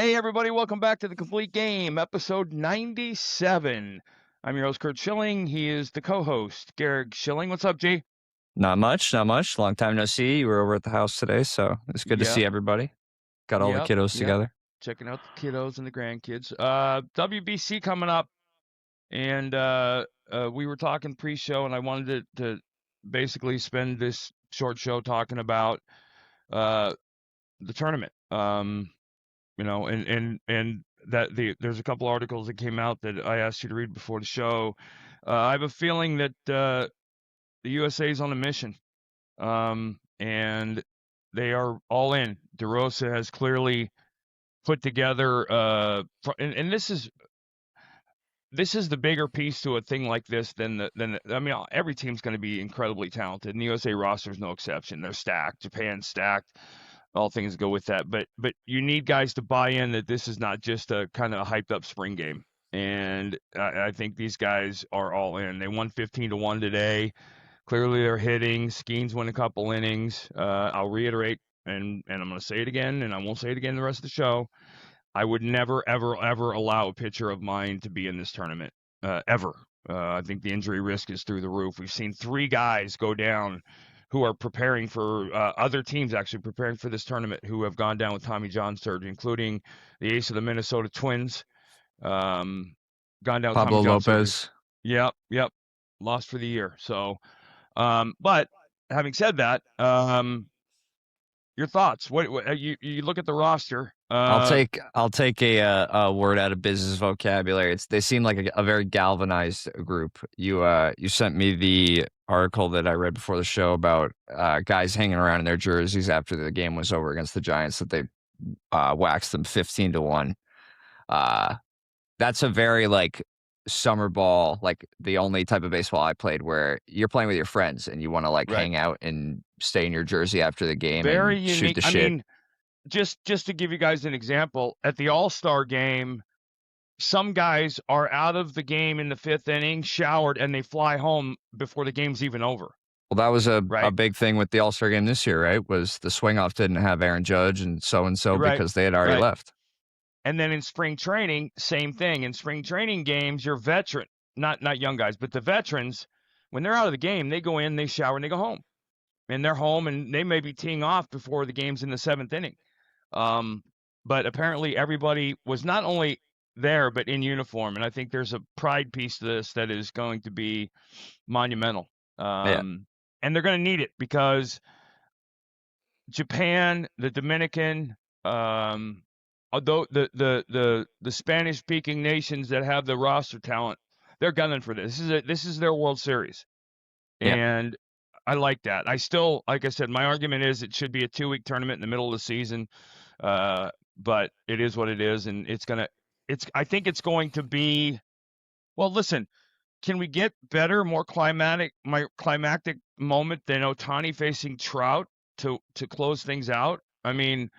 Hey, everybody, welcome back to The Complete Game, episode 97. I'm your host, Curt Schilling. He is the co-host, Curt Schilling. What's up, G? Not much. Long time no see. You were over at the house today, so it's good to Yep, see everybody. Got all the yep, kiddos yep. together. Checking out the kiddos and the grandkids. WBC coming up, and we were talking pre-show, and I wanted to basically spend this short show talking about the tournament. And that there's a couple articles that came out that I asked you to read before the show. I have a feeling that the USA is on a mission, and they are all in. DeRosa has clearly put together, and this is the bigger piece to a thing like this I mean, every team's going to be incredibly talented, and the USA roster is no exception. They're stacked. Japan's stacked. All things go with that, but you need guys to buy in that this is not just a kind of a hyped up spring game. And I think these guys are all in. They won 15-1 today. Clearly, they're hitting. Skeens won a couple innings. I'll reiterate, and I'm going to say it again, and I won't say it again the rest of the show. I would never, ever, ever allow a pitcher of mine to be in this tournament, ever. I think the injury risk is through the roof. We've seen 3 guys go down who are preparing for other teams, actually preparing for this tournament, who have gone down with Tommy John surgery, including the ace of the Minnesota Twins, gone down with Pablo Tommy John surgery. Lopez. Yep, lost for the year. So, but having said that, your thoughts? What you look at the roster? I'll take a word out of business vocabulary. They seem like a very galvanized group. You sent me the article that I read before the show about guys hanging around in their jerseys after the game was over against the Giants, that they waxed them 15-1. That's a very like summer ball, like the only type of baseball I played where you're playing with your friends and you want to like Right. hang out and stay in your jersey after the game Very and shoot unique. the I shit. mean, just to give you guys an example, at the All-Star game, some guys are out of the game in the 5th inning, showered, and they fly home before the game's even over. Well, that was a Right. big thing with the All-Star game this year, right? Was the swing off didn't have Aaron Judge and so Right. because they had already Right. left. And then in spring training, same thing. In spring training games, your veteran, not young guys, but the veterans, when they're out of the game, they go in, they shower, and they go home. And they're home, and they may be teeing off before the game's in the 7th inning. But apparently everybody was not only there, but in uniform. And I think there's a pride piece to this that is going to be monumental. Yeah. And they're going to need it because Japan, the Dominican, although the Spanish speaking nations that have the roster talent, they're gunning for this. This is their World Series. Yeah. And I like that. I still, like I said, my argument is it should be a 2-week tournament in the middle of the season. But it is what it is, and I think it's going to be. Well, listen, can we get better, more climactic moment than Ohtani facing Trout to close things out? I mean,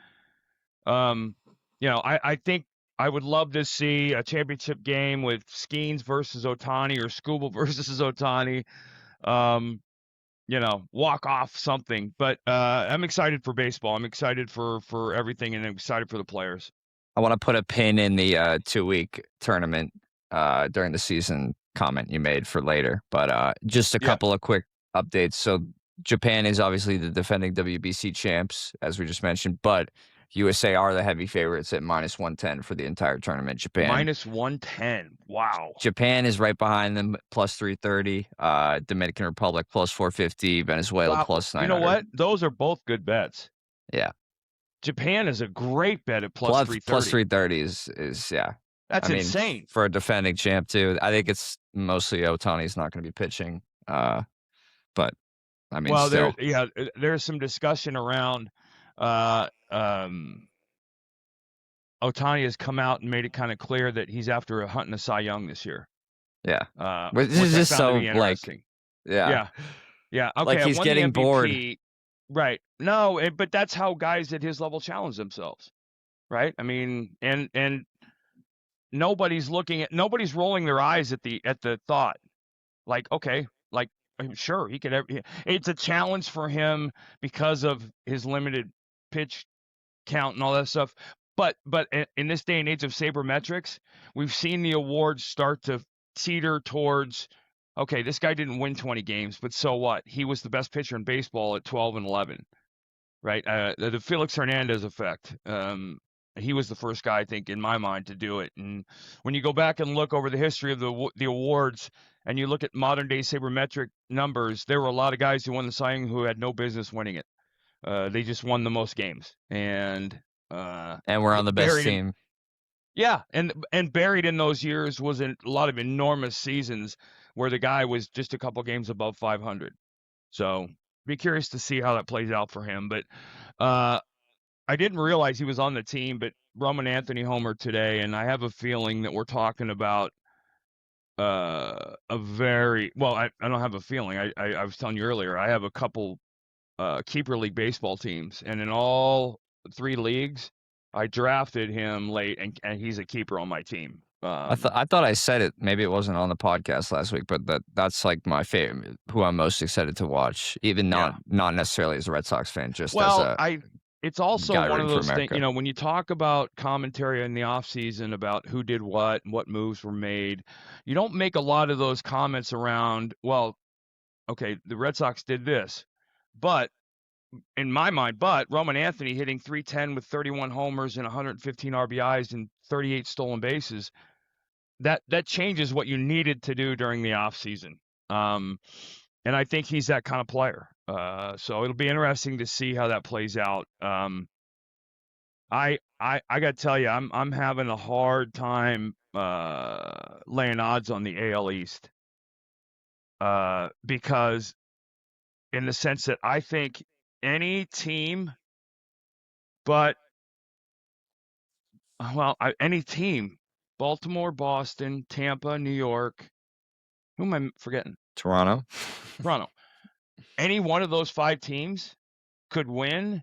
I think I would love to see a championship game with Skeens versus Ohtani or Skubal versus Ohtani. Walk off something. But I'm excited for baseball. I'm excited for everything, and I'm excited for the players. I want to put a pin in the 2-week tournament during the season comment you made for later. But just a couple of quick updates. So Japan is obviously the defending WBC champs, as we just mentioned, but USA are the heavy favorites at -110 for the entire tournament. Japan -110. Wow. Japan is right behind them, +330. Dominican Republic +450. Venezuela Wow. +900. You know what? Those are both good bets. Yeah. Japan is a great bet at +330. +330 is yeah. That's insane for a defending champ too. I think it's mostly Ohtani's not going to be pitching. But I mean, well, still. there's some discussion around. Ohtani has come out and made it kind of clear that he's after hunting a Cy Young this year. Yeah. This is just so like, yeah. Okay, like he's getting bored. Right. No, but that's how guys at his level challenge themselves. Right. I mean, and nobody's rolling their eyes at the thought. Like, okay, like, I'm sure he could. It's a challenge for him because of his limited pitch count and all that stuff. but in this day and age of sabermetrics, we've seen the awards start to teeter towards, okay, this guy didn't win 20 games, but so what? He was the best pitcher in baseball at 12 and 11, right? The Felix Hernandez effect. He was the first guy, I think, in my mind, to do it. And when you go back and look over the history of the awards, and you look at modern day sabermetric numbers, there were a lot of guys who won the Cy Young who had no business winning it. They just won the most games, and we're on the best team. Yeah, and buried in those years was a lot of enormous seasons where the guy was just a couple games above 500. So be curious to see how that plays out for him. But I didn't realize he was on the team, but Roman Anthony homered today, and I have a feeling that we're talking about a very well. I don't have a feeling. I was telling you earlier. I have a couple keeper league baseball teams, and in all 3 leagues, I drafted him late, and he's a keeper on my team. I thought I said it. Maybe it wasn't on the podcast last week, but that's like my favorite, who I'm most excited to watch, even not necessarily as a Red Sox fan, just as a it's also one of those things, America. when you talk about commentary in the off season about who did what and what moves were made, you don't make a lot of those comments around, well, okay, the Red Sox did this, but in my mind, Roman Anthony hitting .310 with 31 homers and 115 RBIs and 38 stolen bases, that changes what you needed to do during the offseason. And I think he's that kind of player. So it'll be interesting to see how that plays out. I got to tell you, I'm having a hard time laying odds on the AL East because in the sense that I think any team, any team, Baltimore, Boston, Tampa, New York, who am I forgetting? Toronto. Any one of those 5 teams could win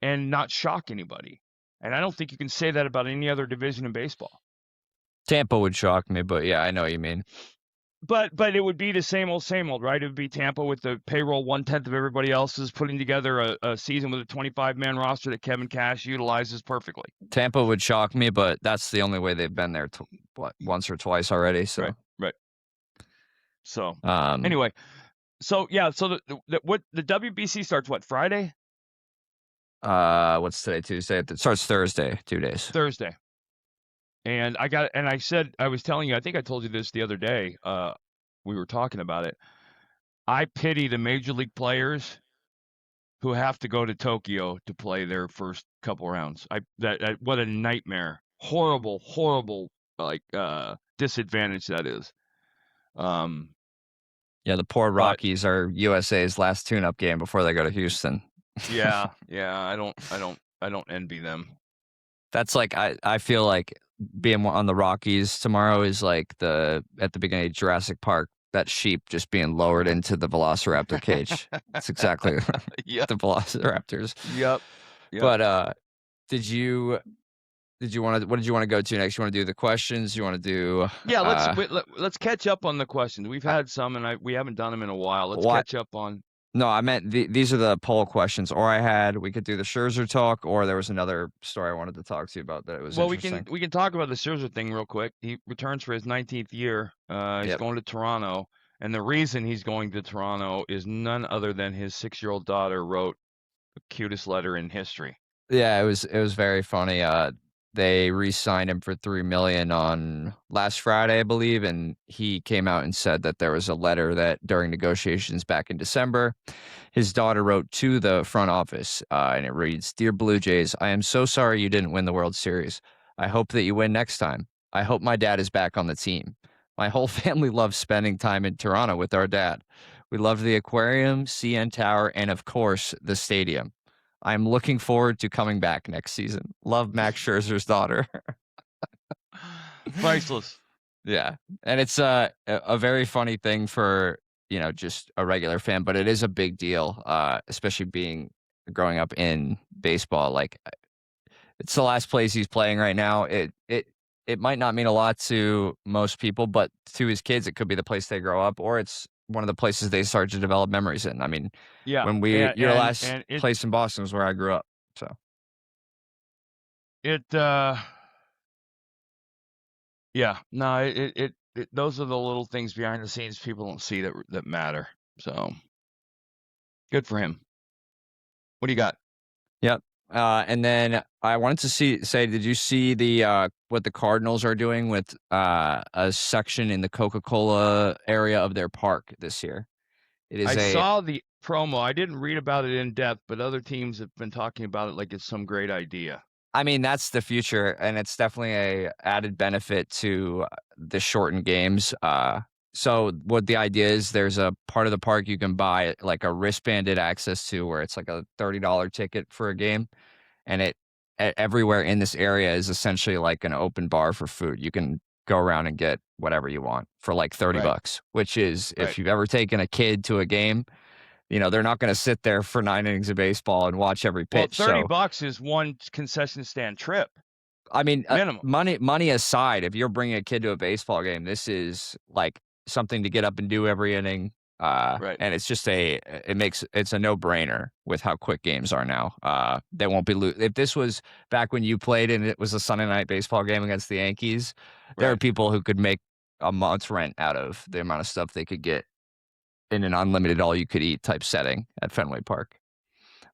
and not shock anybody. And I don't think you can say that about any other division in baseball. Tampa would shock me, but yeah, I know what you mean. But it would be the same old, right? It would be Tampa with the payroll 1/10 of everybody else's, putting together a season with a 25-man roster that Kevin Cash utilizes perfectly. Tampa would shock me, but that's the only way they've been there once or twice already. So right. So anyway, so yeah, so the WBC starts what, Friday? What's today? Tuesday. It starts Thursday. 2 days. Thursday. And I was telling you, I think I told you this the other day. We were talking about it. I pity the major league players who have to go to Tokyo to play their first couple rounds. What a nightmare. Horrible disadvantage that is. Yeah, the poor Rockies are USA's last tune-up game before they go to Houston. Yeah, I don't envy them. That's like I feel like being on the Rockies tomorrow is like at the beginning of Jurassic Park, that sheep just being lowered into the Velociraptor cage. That's exactly the Velociraptors. Yep. But what did you want to go to next? You want to do the questions? You want to do? Yeah, let's catch up on the questions. We've had some, and we haven't done them in a while. Let's catch up on. No, I meant these are the poll questions. Or we could do the Scherzer talk, or there was another story I wanted to talk to you about that it was interesting. We can talk about the Scherzer thing real quick. He returns for his 19th year. He's going to Toronto, and the reason he's going to Toronto is none other than his 6-year-old daughter wrote the cutest letter in history. Yeah, it was very funny. They re-signed him for $3 million on last Friday, I believe, and he came out and said that there was a letter that during negotiations back in December, his daughter wrote to the front office, and it reads, "Dear Blue Jays, I am so sorry you didn't win the World Series. I hope that you win next time. I hope my dad is back on the team. My whole family loves spending time in Toronto with our dad. We love the aquarium, CN Tower, and of course, the stadium. I'm looking forward to coming back next season. Love, Max Scherzer's daughter." Priceless. Yeah. And it's a very funny thing for, just a regular fan, but it is a big deal, especially growing up in baseball. Like, it's the last place he's playing right now. It might not mean a lot to most people, but to his kids, it could be the place they grow up, or it's one of the places they start to develop memories in. I mean, yeah, your last place in Boston was where I grew up. So Yeah, no, those are the little things behind the scenes people don't see that matter. So good for him. What do you got? Yep. And then I wanted to say, did you see the what the Cardinals are doing with a section in the Coca-Cola area of their park this year? It is I a saw the promo. I didn't read about it in depth, but other teams have been talking about it like it's some great idea. I mean, that's the future, and it's definitely a added benefit to the shortened games. So what the idea is, there's a part of the park you can buy like a wristbanded access to, where it's like a $30 ticket for a game, and everywhere in this area is essentially like an open bar for food. You can go around and get whatever you want for like 30 Right, bucks, which is, right. if you've ever taken a kid to a game, they're not going to sit there for 9 innings of baseball and watch every Well, pitch. 30 So bucks is one concession stand trip I mean, minimum. money aside, if you're bringing a kid to a baseball game, this is like something to get up and do every inning. Right. And it's just it's a no brainer with how quick games are now. They won't be if this was back when you played and it was a Sunday night baseball game against the Yankees, there are Right. people who could make a month's rent out of the amount of stuff they could get in an unlimited all you could eat type setting at Fenway Park.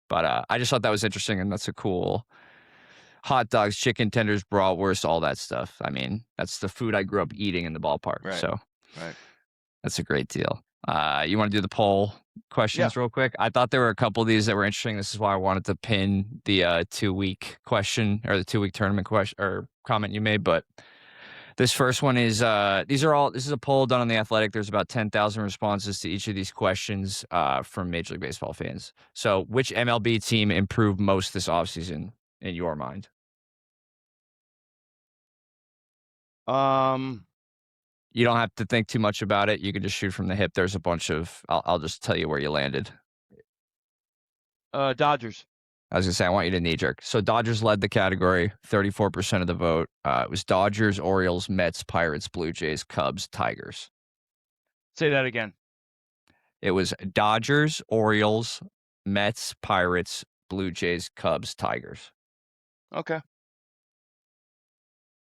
But I just thought that was interesting, and that's a cool hot dogs, chicken tenders, bratwurst, all that stuff. I mean, that's the food I grew up eating in the ballpark. Right. So Right. that's a great deal. You want to do the poll Yeah. questions real quick? I thought there were a couple of these that were interesting. This is why I wanted to pin the 2-week question, or the 2-week tournament question or comment you made. But this first one is this is a poll done on The Athletic. There's about 10,000 responses to each of these questions from Major League Baseball fans. So which MLB team improved most this offseason in your mind? You don't have to think too much about it. You can just shoot from the hip. There's a bunch of I'll just tell you where you landed. Dodgers. I was gonna say, I want you to knee jerk. So Dodgers led the category, 34% of the vote. It was Dodgers, Orioles, Mets, Pirates, Blue Jays, Cubs, Tigers. Say that again. It was Dodgers, Orioles, Mets, Pirates, Blue Jays, Cubs, Tigers. Okay.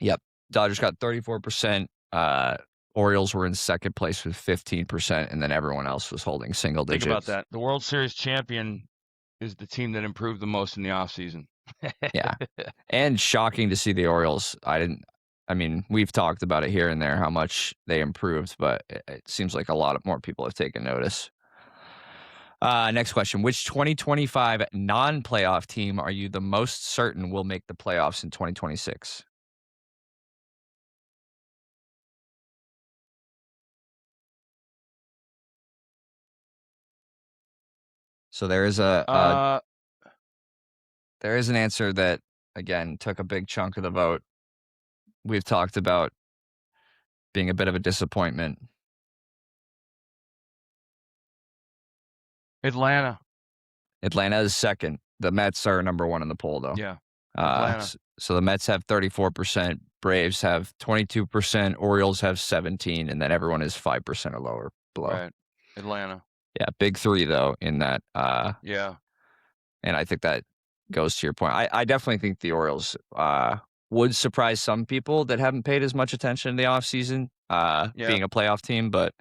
Yep. Dodgers got 34%. Orioles were in second place with 15%, and then everyone else was holding single Think digits. about that. The World Series champion is the team that improved the most in the offseason. Yeah. And shocking to see the Orioles. I mean, we've talked about it here and there, how much they improved, but it seems like a lot more people have taken notice. Next question. Which 2025 non-playoff team are you the most certain will make the playoffs in 2026? So there is there is an answer that, again, took a big chunk of the vote. We've talked about being a bit of a disappointment. Atlanta. Atlanta is second. The Mets are number one in the poll, though. Yeah. Atlanta. So the Mets have 34%, Braves have 22%, Orioles have 17%, and then everyone is 5% or lower below. Right. Atlanta. Yeah, big three though in that. Yeah. And I think that goes to your point. I definitely think the Orioles would surprise some people that haven't paid as much attention in the offseason, being a playoff team. But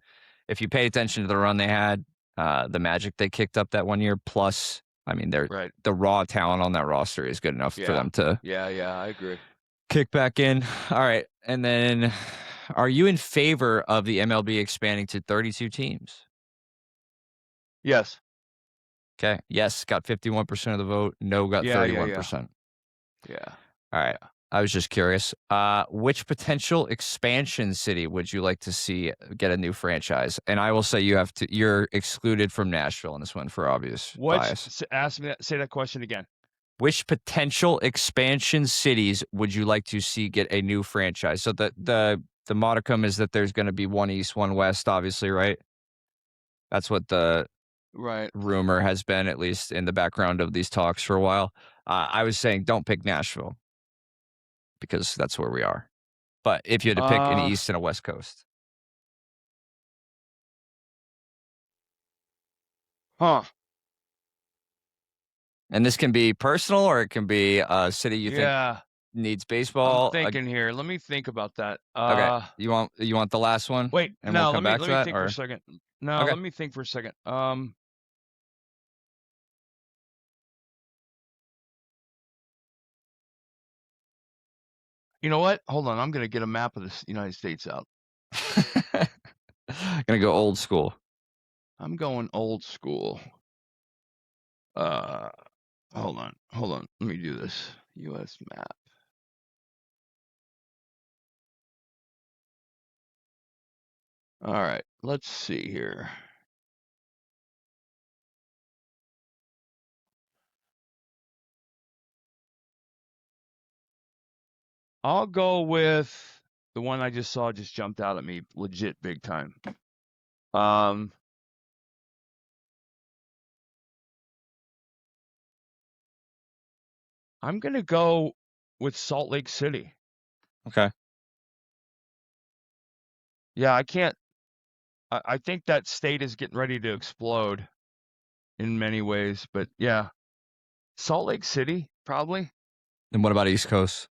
if you pay attention to the run they had, the magic they kicked up that one year, plus, I mean, Right. the raw talent on that roster is good enough for them to Yeah, I agree. kick back in. All right. And then, are you in favor of the MLB expanding to 32 teams? Yes. Okay. Yes, got 51% of the vote. No, got 31%. Yeah. All right. I was just curious. Which potential expansion city would you like to see get a new franchise? And I will say you're excluded from Nashville in this one for obvious bias. Ask me say that question again. Which potential expansion cities would you like to see get a new franchise? So the modicum is that there's going to be one East, one West, obviously, right? That's what the rumor has been, at least in the background of these talks for a while. I was saying don't pick Nashville, because that's where we are. But if you had to pick an East and a West Coast. Huh. And this can be personal, or it can be a city you think. Yeah. needs I'm baseball. thinking here. Let me think about that. Okay, you want the last one, Wait, and we'll no, come back let to me that, think for a or second. No, okay. let me think for a second. You know what? Hold on. I'm gonna get a map of the United States out. Gonna go old school. I'm going old school. Hold on. Let me do this. U.S. map. All right. Let's see here. I'll go with the one I just saw. Just jumped out at me, legit big time. I'm gonna go with Salt Lake City. Okay. Yeah, I can't. I think that state is getting ready to explode in many ways, but yeah, Salt Lake City probably. And what about East Coast?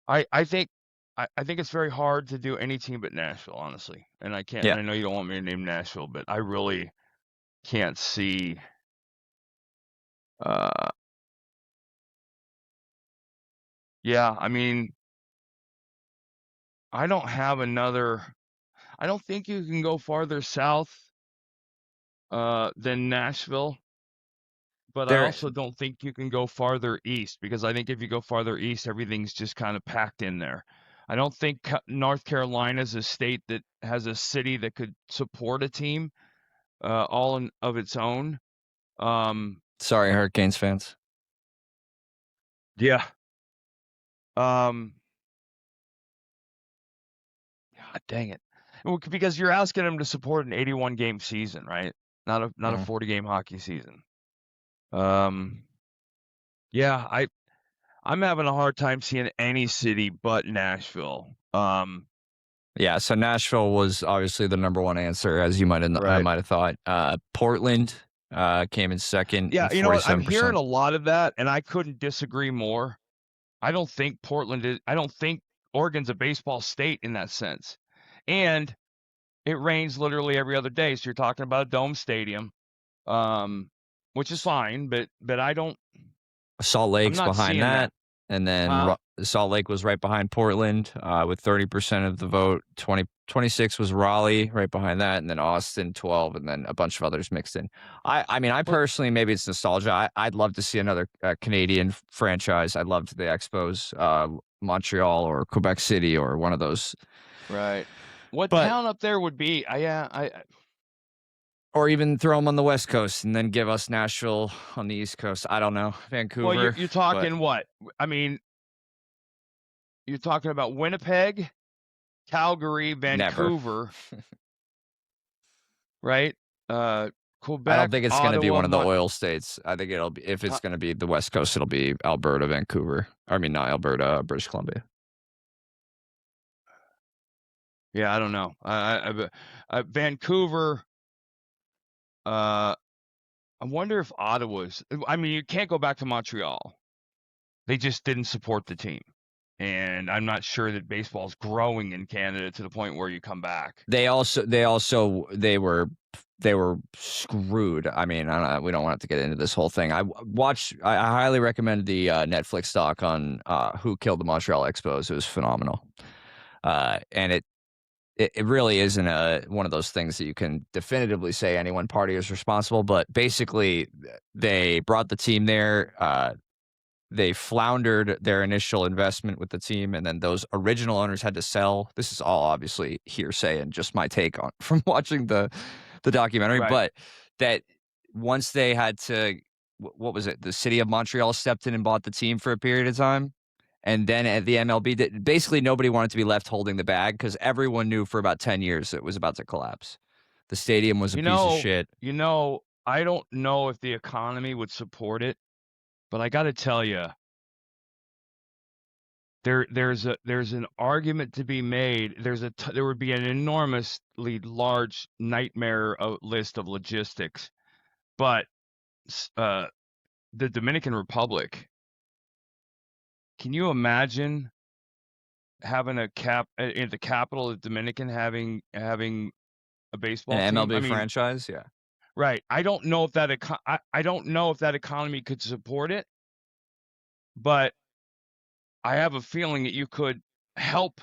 I think I think it's very hard to do any team but Nashville, honestly. And I can't. Yeah. And I know you don't want me to name Nashville, but I really can't see. Yeah, I mean, I don't have another. I don't think you can go farther south than Nashville, but I There also don't think you can go farther east because I think if you go farther east, everything's just kind of packed in there. I don't think North Carolina is a state that has a city that could support a team all of its own. Sorry, Hurricanes fans. Yeah. God dang it. Well, because you're asking them to support an 81 game season, right? Not a 40 game hockey season. Yeah, I'm having a hard time seeing any city but Nashville. Yeah, so Nashville was obviously the number one answer, as you might Right. have thought. Portland came in second Yeah, with you know what? I'm 47%. hearing a lot of that, and I couldn't disagree more. I don't think Portland is. I don't think Oregon's a baseball state in that sense. And it rains literally every other day, so you're talking about a dome stadium, which is fine. But I don't. Salt I'm Lake's not behind seeing that, that. and then Huh? Salt Lake was right behind Portland with 30% of the vote. 26 was Raleigh, right behind that, and then Austin 12, and then a bunch of others mixed in. I mean, I Well, personally, maybe it's nostalgia. I'd love to see another Canadian franchise. I'd love the Expos, Montreal or Quebec City or one of those. right. What But town up there would be? Yeah. or even throw them on the West Coast and then give us Nashville on the East Coast. I don't know, Well, Vancouver, you're but talking what? I mean, you're talking about Winnipeg, Calgary, never. Vancouver, right? I don't Quebec, think it's going to be Ottawa, one of the oil states. I think it'll be, if it's going to be the West Coast, it'll be Alberta, Vancouver. I mean, not Alberta, British Columbia. yeah, I don't know. Vancouver. I wonder if Ottawa's. I mean, you can't go back to Montreal. They just didn't support the team, and I'm not sure that baseball's growing in Canada to the point where you come back. They were screwed. I mean, I don't know, we don't want to get into this whole thing. I highly recommend the Netflix doc on who killed the Montreal Expos. It was phenomenal. And it really isn't one of those things that you can definitively say any one party is responsible. But basically, they brought the team there. They floundered their initial investment with the team, and then those original owners had to sell. This is all obviously hearsay and just my take on from watching the documentary. Right. But that once they had to, what was it? The city of Montreal stepped in and bought the team for a period of time. And then at the MLB, basically nobody wanted to be left holding the bag because everyone knew for about 10 years it was about to collapse. The stadium was a piece of shit. I don't know if the economy would support it, but I got to tell you, there's an argument to be made. There would be an enormously large nightmare list of logistics, but the Dominican Republic. Can you imagine having a in the capital of Dominican having a baseball An team? MLB I mean, franchise, yeah. right. I don't know if that I don't know if that economy could support it, but I have a feeling that you could help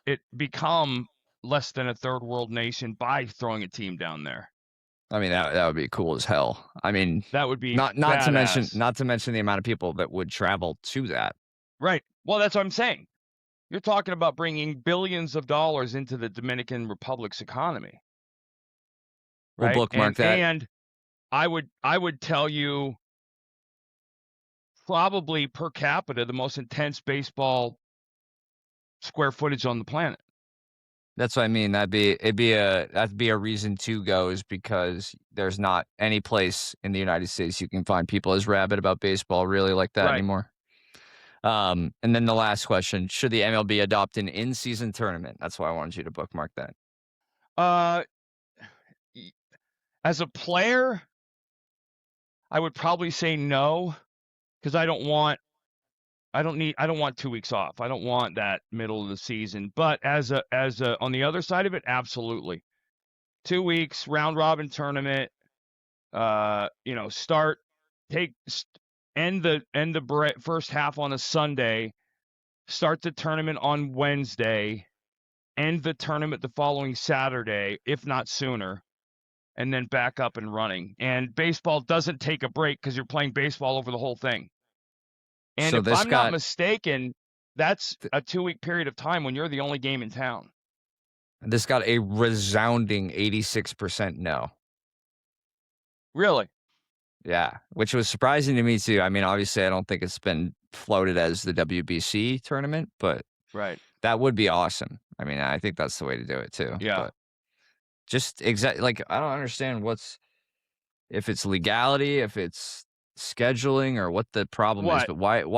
it become less than a third world nation by throwing a team down there. I mean, that would be cool as hell. I mean, That would be not to mention badass. the amount of people that would travel to that. Right. Well, that's what I'm saying. You're talking about bringing billions of dollars into the Dominican Republic's economy, We'll right? bookmark that. And I would tell you probably per capita the most intense baseball square footage on the planet. That's what I mean. That'd be a reason to go, is because there's not any place in the United States you can find people as rabid about baseball really like that Right. anymore. And then the last question: should the MLB adopt an in-season tournament? That's why I wanted you to bookmark that. As a player, I would probably say no, because I don't want 2 weeks off. I don't want that middle of the season. But as a on the other side of it, absolutely. 2 weeks, round robin tournament, end the first half on a Sunday, start the tournament on Wednesday, end the tournament the following Saturday, if not sooner, and then back up and running. And baseball doesn't take a break because you're playing baseball over the whole thing. And So if this I'm not got mistaken, that's a 2-week period of time when you're the only game in town. this got a resounding 86% no. Really? Yeah, which was surprising to me too. I mean, obviously, I don't think it's been floated as the WBC tournament, but Right. that would be awesome. I mean, I think that's the way to do it too. Yeah. But just like I don't understand if it's legality, if it's scheduling, or what the problem is. What? But why You don't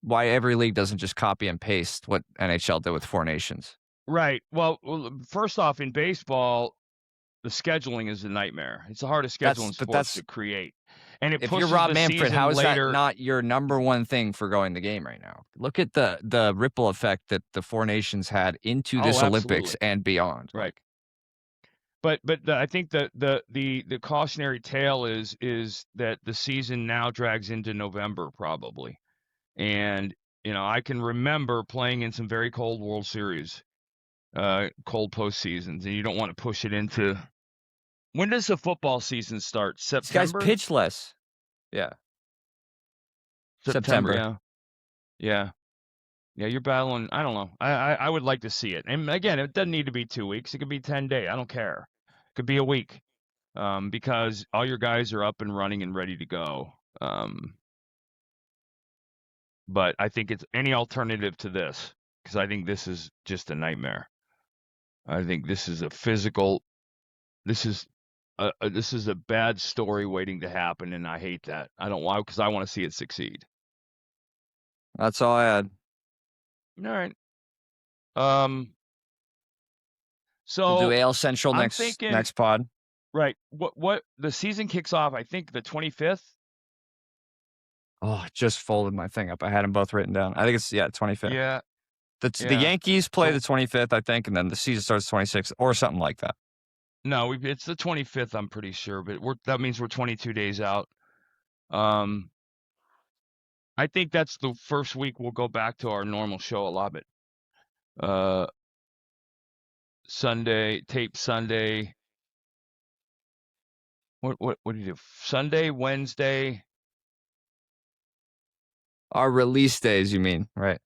why every league doesn't just copy and paste what NHL did with Four Nations? Right. Well, first off, in baseball, the scheduling is a nightmare. It's the hardest schedule in sports to create. And it If you're pushes Rob the Manfred, how season is that later. not your number one thing for going the game right now? Look at the ripple effect that the Four Nations had into this Olympics and beyond. Right. Like, But I think the cautionary tale is that the season now drags into November probably. And I can remember playing in some very cold World Series, cold postseasons, and you don't want to push it into. When does the football season start? September? these guys pitch less. Yeah. September. Yeah. Yeah, you're battling. I don't know. I would like to see it. And again, it doesn't need to be 2 weeks. It could be 10 days. I don't care. It could be a week. Because all your guys are up and running and ready to go. But I think it's any alternative to this, because I think this is just a nightmare. I think this is this is a bad story waiting to happen, and I hate that. I don't want, because I want to see it succeed. That's all I had. All right. We'll do So AL Central I'm next thinking, pod. right. What the season kicks off, I think the 25th. Oh, I just folded my thing up. I had them both written down. I think it's 25th. Yeah. The Yankees play the 25th, I think, and then the season starts 26th or something like that. No, it's the 25th, I'm pretty sure, but that means we're 22 days out. I think that's the first week we'll go back to our normal show allotment. Sunday, tape Sunday. What do you do? Sunday, Wednesday. Our release days, you mean, right?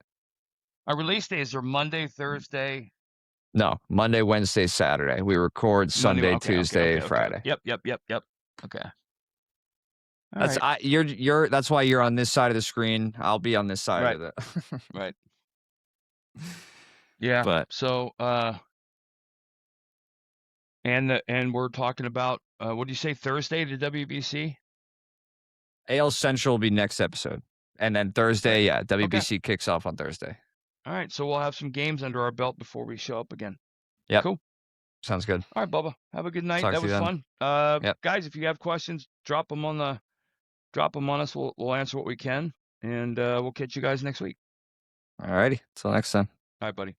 Our release days are Monday, Thursday. No, Monday, Wednesday, Saturday. We record Sunday, Tuesday, Friday. Yep. Okay. That's why you're on this side of the screen. I'll be on this side of the Right. Yeah. But so and we're talking about what do you say, Thursday to WBC? AL Central will be next episode. And then Thursday, WBC kicks off on Thursday. All right, so we'll have some games under our belt before we show up again. Yep. Cool. Sounds good. All right, Bubba. Have a good night. That was fun. Guys, if you have questions, drop them on the drop them on us. We'll answer what we can, and we'll catch you guys next week. All righty. Till next time. All right, buddy.